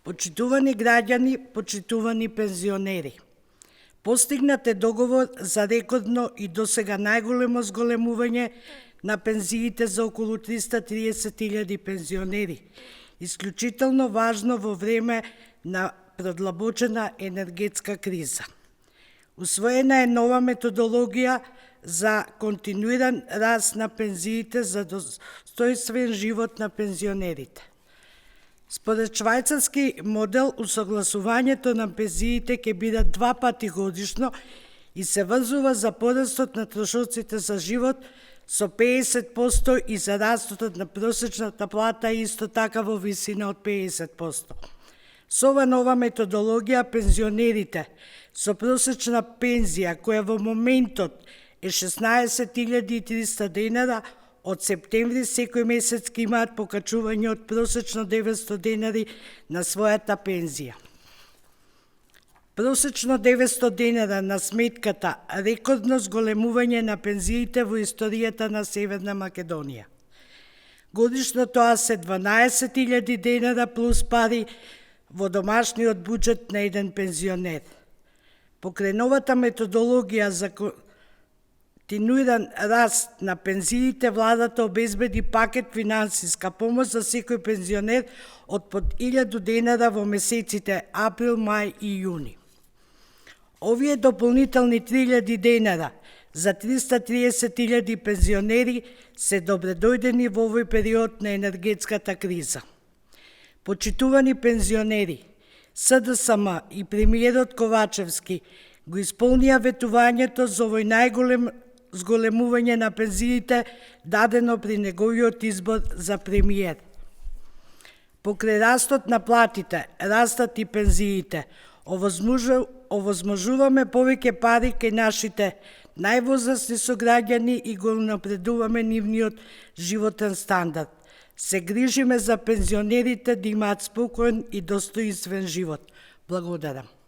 Почитувани граѓани, почитувани пензионери. Постигнат е договор за рекордно и досега најголемо зголемување на пензиите за околу 330.000 пензионери, исклучително важно во време на продлабочена енергетска криза. Усвоена е нова методологија за континуиран раст на пензиите за достојствен живот на пензионерите. Според швајцарски модел, усогласувањето на пензиите ќе биде 2 пати годишно и се врзува за порастот на трошоците за живот со 50% и за растотот на просечната плата исто така во висина од 50%. Со ова нова методологија, пензионерите со просечна пензија, која во моментот е 16.300 денари, од септември секој месец ќе имаат покачување од просечно 900 денари на својата пензија. Просечно 900 денари на сметката рекордно зголемување на пензиите во историјата на Северна Македонија. Годишно тоа се 12.000 денари плюс пари во домашниот буџет на еден пензионер. Покрај новата методологија за континуиран раст на пензиите, владата обезбеди пакет финансиска помош за секој пензионер од под 1000 денари во месеците април, мај и јуни. Овие дополнителни 3000 денари за 330.000 пензионери се добредојдени во овој период на енергетската криза. Почитувани пензионери, СДСМ и премиерот Ковачевски го исполнија ветувањето за овој најголем зголемување на пензиите дадено при неговиот избор за премиер. Покрај растот на платите, растат и пензиите, овозможуваме повеќе пари кај нашите највозрасни сограѓани и го напредуваме нивниот животен стандард. Се грижиме за пензионерите да имаат спокоен и достоинствен живот. Благодарам.